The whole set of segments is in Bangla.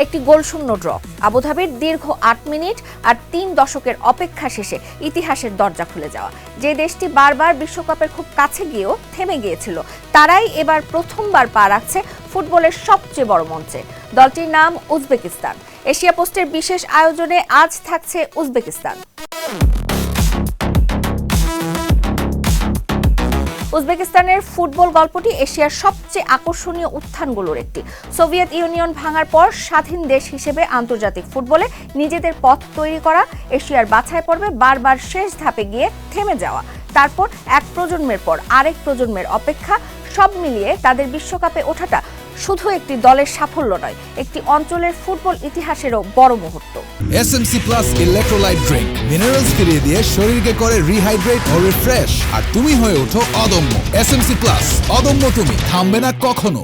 একটি গোলশূন্য ড্র। আবুধাবির দীর্ঘ ৮ মিনিট আর ৩ দশকের অপেক্ষা শেষে ইতিহাসের দরজা খুলে যাওয়া। যে দেশটি বারবার বিশ্বকাপের খুব কাছে গিয়েও থেমে গিয়েছিল, তারাই এবার প্রথমবার পা রাখছে ফুটবলের সবচেয়ে বড় মঞ্চে। দলটির নাম উজবেকিস্তান। এশিয়া পোস্টের বিশেষ আয়োজনে আজ থাকছে উজবেকিস্তান। উজবেকিস্তানের ফুটবল গল্পটি এশিয়ার সবচেয়ে আকর্ষণীয় উত্থানগুলোর একটি। সোভিয়েত ইউনিয়ন ভাঙার পর স্বাধীন দেশ হিসেবে আন্তর্জাতিক ফুটবলে নিজেদের পথ তৈরি করা, এশিয়ার বাছাই পর্বে বারবার শেষ ধাপে গিয়ে থেমে যাওয়া, তারপর এক প্রজন্মের পর আরেক প্রজন্মের অপেক্ষা, সব মিলিয়ে তাদের বিশ্বকাপে ওঠাটা শুধু একটি দলের সাফল্য নয়, একটি অঞ্চলের ফুটবল ইতিহাসেরও বড় মুহূর্ত। SMC plus electrolyte drink minerals ফিরিয়ে দিয়ে শরীরকে করে রিহাইড্রেট ও রিফ্রেশ, আর তুমি হয়ে ওঠো অদম্য। এসএমসি প্লাস, অদম্য তুমি, থামবে না কখনো।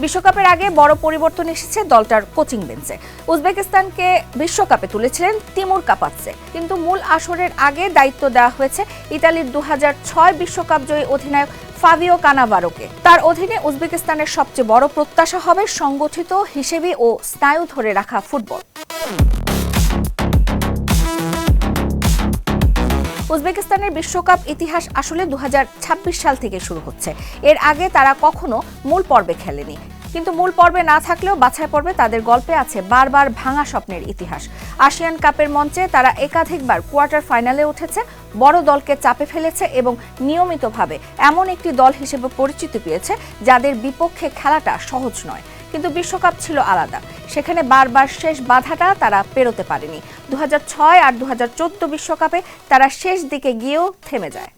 বিশ্বকাপের আগে বড় পরিবর্তন এসেছে দলটার কোচিং বেঞ্চে। উজবেকিস্তানকে বিশ্বকাপে তুলেছিলেন তিমুর কাপাতসে, কিন্তু মূল আসরের আগে দায়িত্ব দেওয়া হয়েছে ইতালির ২০০৬ বিশ্বকাপ জয়ী অধিনায়ক ফাবিও কানাভারোকে। তার অধীনে উজবেকিস্তানের সবচেয়ে বড় প্রত্যাশা হবে সংগঠিত, হিসেবি ও স্নায়ু ধরে রাখা ফুটবল। উজবেকিস্তানের বিশ্বকাপ ইতিহাস আসলে ২০২৬ সাল থেকে শুরু হচ্ছে। এর আগে তারা কখনো মূল পর্বে খেলেনি, কিন্তু মূল পর্বে না থাকলেও বাছাই পর্বে তাদের গল্পে আছে বারবার ভাঙা স্বপ্নের ইতিহাস। আসিয়ান কাপের মঞ্চে তারা একাধিকবার কোয়ার্টার ফাইনালে উঠেছে, বড় দলকে চাপে ফেলেছে এবং নিয়মিতভাবে এমন একটি দল হিসেবে পরিচিতি পেয়েছে যাদের বিপক্ষে খেলাটা সহজ নয়। কিন্তু বিশ্বকাপ ছিল আলাদা, সেখানে বারবার শেষ বাধাটা তারা পেরোতে পারেনি। ২০০৬ আর ২০১৪ বিশ্বকাপে তারা শেষ দিকে গিয়েও থেমে যায়।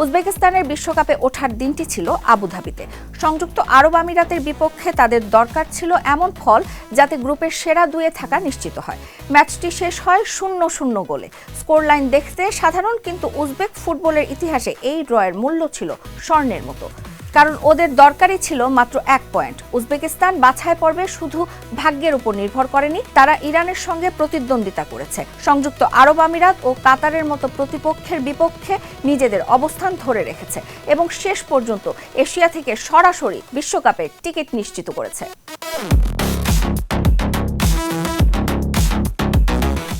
উজবেকিস্তানের বিশ্বকাপে ওঠার দিনটি ছিল আবুধাবিতে। সংযুক্ত আরব আমিরাতের বিপক্ষে তাদের দরকার ছিল এমন ফল যাতে গ্রুপের সেরা দুয়ে থাকা নিশ্চিত হয়। ম্যাচটি শেষ হয় ০-০ গোলে। স্কোর লাইন দেখতে সাধারণ, কিন্তু উজবেক ফুটবলের ইতিহাসে এই ড্রয়ের মূল্য ছিল স্বর্ণের মতো, কারণ ওদের দরকারই ছিল মাত্র ১ পয়েন্ট। উজবেকিস্তান বাছাই পর্বে শুধু ভাগ্যের উপর নির্ভর করেনি, তারা ইরানের সঙ্গে প্রতিদ্বন্দ্বিতা করেছে। সংযুক্ত আরব আমিরাত ও কাতারের মতো প্রতিপক্ষের বিপক্ষে নিজেদের অবস্থান ধরে রেখেছে এবং শেষ পর্যন্ত এশিয়া থেকে সরাসরি বিশ্বকাপের টিকিট নিশ্চিত করেছে।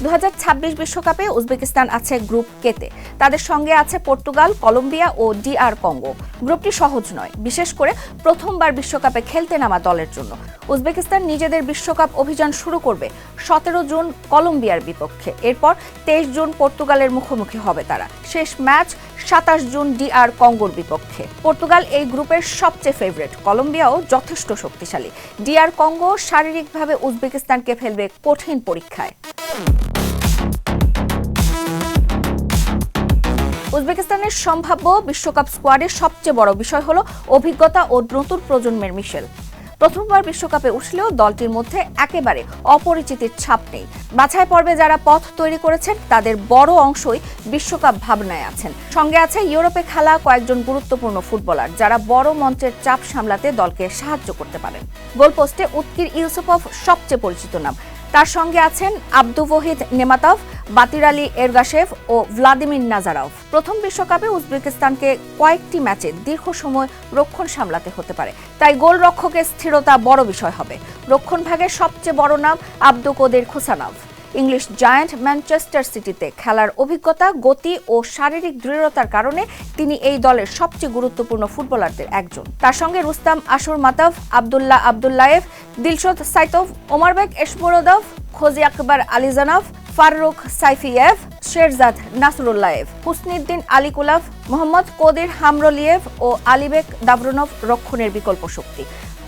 ২০২৬ বিশ্বকাপে উজবেকিস্তান আছে গ্রুপ কেতে। তাদের সঙ্গে আছে পর্তুগাল, কলম্বিয়া ও DR কঙ্গো। গ্রুপটি সহজ নয়, বিশেষ করে প্রথমবার বিশ্বকাপে খেলতে নামা দলের জন্য। উজবেকিস্তান নিজেদের বিশ্বকাপ অভিযান শুরু করবে ১৭ জুন কলম্বিয়ার বিপক্ষে। এরপর ২৩ জুন পর্তুগালের মুখোমুখি হবে তারা। শেষ ম্যাচ ২৭ জুন DR কঙ্গোর বিপক্ষে। পর্তুগাল এই গ্রুপের সবচেয়ে ফেভারিট, কলম্বিয়াও যথেষ্ট শক্তিশালী। DR কঙ্গো শারীরিকভাবে উজবেকিস্তানকে ফেলবে কঠিন পরীক্ষায়। উজবেকিস্তানের সম্ভাব্য বিশ্বকাপ স্কোয়াডের সবচেয়ে বড় বিষয় হলো অভিজ্ঞতা ও নতুন প্রজন্মের মিশেল। প্রথমবার বিশ্বকাপে উঠলেও দলটির মধ্যে একেবারে অপরিচিতির ছাপ নেই। বাছাই পর্বে যারা পথ তৈরি করেছেন তাদের বড় অংশই বিশ্বকাপ ভাবনায় আছেন। সঙ্গে আছে ইউরোপে খেলা কয়েকজন গুরুত্বপূর্ণ ফুটবলার, যারা বড় মঞ্চের চাপ সামলাতে দলকে সাহায্য করতে পারেন। গোলপোস্টে উৎকির ইউসুপভ সবচেয়ে পরিচিত নাম। তার সঙ্গে আছেন আব্দুওয়াহিদ নেমাতভ, বাতির আলী এরগাশেভ ও ভ্লাদিমির নাজারভ। প্রথম বিশ্বকাপে উজবেকিস্তানকে কয়েকটি ম্যাচে দীর্ঘ সময় রক্ষণ সামলাতে হতে পারে, তাই গোলরক্ষকের স্থিরতা বড় বিষয় হবে। রক্ষণভাগের সবচেয়ে বড় নাম আব্দুকোদির খুসানাভ। ইংলিশ জায়ান্ট ম্যানচেস্টার সিটিতে খেলার অভিজ্ঞতা, গতি ও শারীরিক দৃঢ়তার কারণে তিনি এই দলের সবচেয়ে গুরুত্বপূর্ণ ফুটবলারদের একজন। তার সঙ্গে রুস্তাম আশুর মাতাভ, আবদুল্লাহ আবদুল্লায়েভ, দিলশদ সাইতভ, ওমারবেক এশমুরদভ, খোজি আকবর আলিজানভ, ফারুক সাইফিয়েভ, শেরজাদ নাসরুল্লায়েভ, হুসনিউদ্দিন আলিকুলাভ, মোহাম্মদ কোদির হামরলিয়েভ ও আলিবেক দাভরনভ রক্ষণের বিকল্প শক্তি।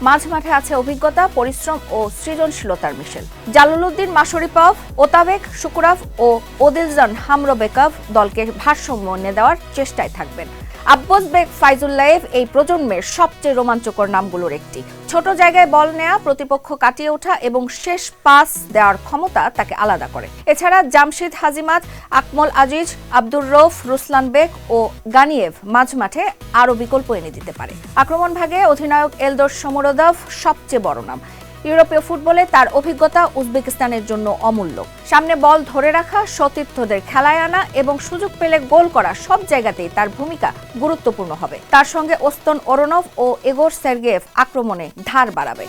মাঝমাঠে আছে অভিজ্ঞতা, পরিশ্রম ও সৃজনশীলতার মিশেল। জালালউদ্দিন মাশরিপভ, ওতাবেক শুকুরাভ ও ওদিলজান হামরবেকভ দলকে ভারসাম্য এনে দেওয়ার চেষ্টায় থাকবেন। আব্বাসবেক ফাইজুল্লায়েভ এই প্রজন্মের সবচেয়ে রোমাঞ্চকর নামগুলোর একটি। ছোট জায়গায় বল নেয়া, প্রতিপক্ষ কাটিয়ে ওঠা এবং শেষ পাস দেওয়ার ক্ষমতা তাকে আলাদা করে। এছাড়া Jamshid হাজিমাত, Akmal Aziz, Abdur Rauf, Ruslan bake ও গানিয়েভ মাঝমাঠে আরও বিকল্প এনে দিতে পারে। আক্রমণ ভাগে অধিনায়ক এলদর সমরদভ সবচেয়ে বড় নাম। ইউরোপীয় ফুটবলে তার অভিজ্ঞতা উজবেকিস্তানের জন্য অমূল্য। সামনে বল ধরে রাখা, সতীর্থদের খেলায় আনা এবং সুযোগ পেলে গোল করা সব জায়গাতেই তার ভূমিকা গুরুত্বপূর্ণ হবে। তার সঙ্গে ওস্তন ওরনভ ও এগোর সের্গেয়েভ আক্রমণে ধার বাড়াবে।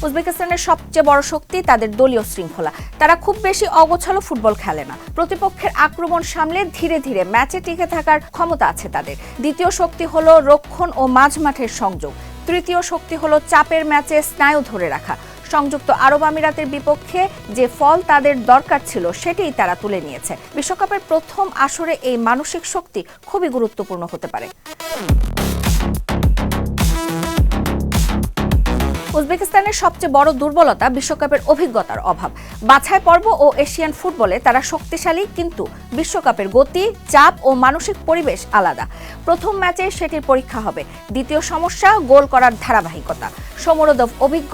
উজবেকিস্তানের সবচেয়ে বড় শক্তি তাদের দলীয় শৃঙ্খলা। তারা খুব বেশি অগোছালো ফুটবল খেলে না। প্রতিপক্ষের আক্রমণ সামলে ধীরে ধীরে ম্যাচে টিকে থাকার ক্ষমতা আছে তাদের। দ্বিতীয় শক্তি হলো রক্ষণ ও মাঝমাঠের সংযোগ। তৃতীয় শক্তি হলো চাপের ম্যাচে স্নায়ু ধরে রাখা। সংযুক্ত আরব আমিরাতের বিপক্ষে যে ফল তাদের দরকার ছিল সেটাই তারা তুলে নিয়েছে। বিশ্বকাপের প্রথম আসরে এই মানসিক শক্তি খুবই গুরুত্বপূর্ণ হতে পারে। উজবেকিস্তানের সবচেয়ে বড় দুর্বলতা বিশ্বকাপের অভিজ্ঞতার অভাব। বাছাই পর্ব ও এশিয়ান ফুটবলে তারা শক্তিশালী, কিন্তু বিশ্বকাপের গতি, চাপ ও মানসিক পরিবেশ আলাদা। প্রথম ম্যাচে সেটির পরীক্ষা হবে। দ্বিতীয় সমস্যা, গোল করার ধারাবাহিকতা। শোমরোদভ অভিজ্ঞ,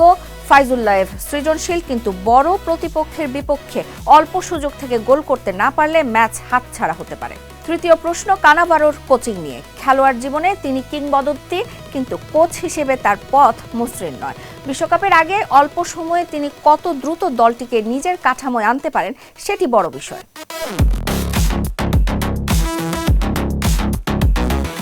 ফাইজুল্লায়েভ সৃজনশীল, কিন্তু বড় প্রতিপক্ষের বিপক্ষে অল্প সুযোগ থেকে গোল করতে না পারলে ম্যাচ হাতছাড়া হতে পারে। তৃতীয় প্রশ্ন কানাভারোর কোচিং নিয়ে। খেলোয়াড় জীবনে তিনি কিংবদন্তি, কিন্তু কোচ হিসেবে তার পথ মসৃণ নয়। বিশ্বকাপের আগে অল্প সময়ে তিনি কত দ্রুত দলটিকে নিজের কাঠামোয় আনতে পারেন সেটি বড় বিষয়।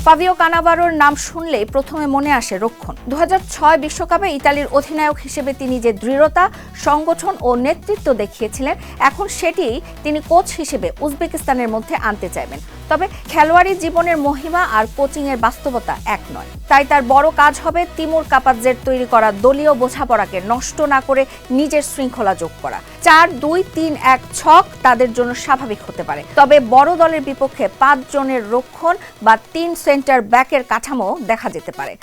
ফাবিও কানাভারোর নাম শুনলেই প্রথমে মনে আসে রক্ষণ। 2006 বিশ্বকাপে ইতালির অধিনায়ক হিসেবে তিনি যে দৃঢ়তা, সংগঠন ও নেতৃত্ব দেখিয়েছিলেন, এখন সেটি তিনি কোচ হিসেবে উজবেকিস্তানের মধ্যে আনতে চাইবেন। তবে খেলোয়াড়ি জীবনের মহিমা আর কোচিংয়ের বাস্তবতা এক নয়। তাই তার বড় কাজ হবে তিমুর কাপাদজের তৈরি করা দলীয় বোঝাপড়াকে নষ্ট না করে নিজের শৃঙ্খলা যোগ করা। 4-2-3-1 ছক তাদের জন্য স্বাভাবিক হতে পারে, তবে বড় দলের বিপক্ষে 5 জনের রক্ষণ বা 3 সেন্টার ব্যাকের কাঠামো দেখা যেতে পারে।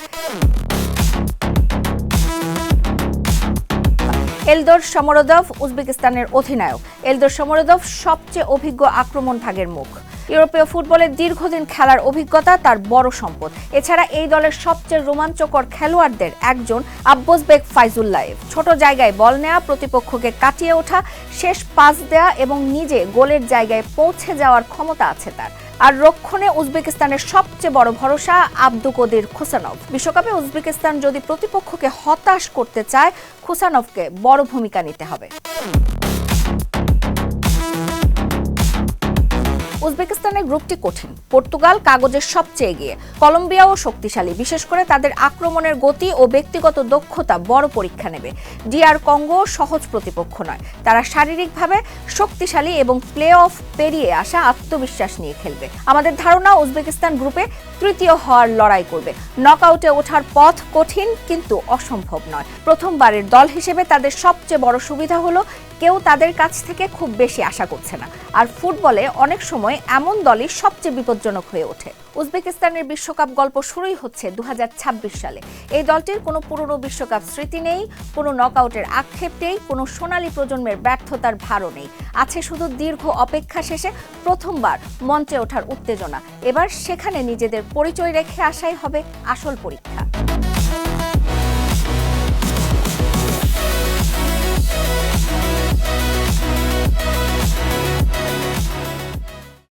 এলদর শোমরোদভ উজবেকিস্তানের অধিনায়ক। এলদর শোমরোদভ সবচেয়ে অভিজ্ঞ আক্রমণ ভাগের মুখ। ইউরোপীয় ফুটবলে দীর্ঘদিন খেলার অভিজ্ঞতা তার বড় সম্পদ। এছাড়া এই দলের সবচেয়ে রোমাঞ্চকর খেলোয়াড়দের একজন আব্বসবেক ফাইজুল্লায়েভ। ছোট জায়গায় বল নেওয়া, প্রতিপক্ষকে কাটিয়ে ওঠা, শেষ পাস দেয়া এবং নিজে গোলের জায়গায় পৌঁছে যাওয়ার ক্ষমতা আছে তার। আর রক্ষণে উজবেকিস্তানের সবচেয়ে বড় ভরসা আবদুকদির খুসানভ। বিশ্বকাপে উজবেকিস্তান যদি প্রতিপক্ষকে হতাশ করতে চায়, খুসানভকে বড় ভূমিকা নিতে হবে। উজবেকিস্তানের গ্রুপটি কঠিন। পর্তুগাল কাগজের সবচেয়ে এগিয়ে, কলম্বিয়াও শক্তিশালী, বিশেষ করে তাদের আক্রমণের গতি ও ব্যক্তিগত দক্ষতা বড় পরীক্ষা নেবে। DR কঙ্গো সহজ প্রতিপক্ষ নয়। তারা শারীরিকভাবে শক্তিশালী এবং প্লে অফ পেরিয়ে আসা আত্মবিশ্বাস নিয়ে খেলবে। আমাদের ধারণা উজবেকিস্তান গ্রুপে তৃতীয় হওয়ার লড়াই করবে। নকআউটে ওঠার পথ কঠিন, কিন্তু অসম্ভব নয়। প্রথমবারের দল হিসেবে তাদের সবচেয়ে বড় সুবিধা হলো কেউ তাদের কাছ থেকে খুব বেশি আশা করছে না। আর ফুটবলে অনেক সময় এমন দলই সবচেয়ে বিপজ্জনক হয়ে ওঠে। উজবেকিস্তানের বিশ্বকাপ গল্প শুরুই হচ্ছে 2026 সালে। এই দলটির কোনো পুরনো বিশ্বকাপ স্মৃতি নেই, কোনো নকআউটের আক্ষেপ নেই, কোনো সোনালী প্রজন্মের ব্যর্থতার ভারও নেই। আছে শুধু দীর্ঘ অপেক্ষা শেষে প্রথমবার মঞ্চে ওঠার উত্তেজনা। এবার সেখানে নিজেদের পরিচয় রেখে আসাই হবে আসল পরীক্ষা।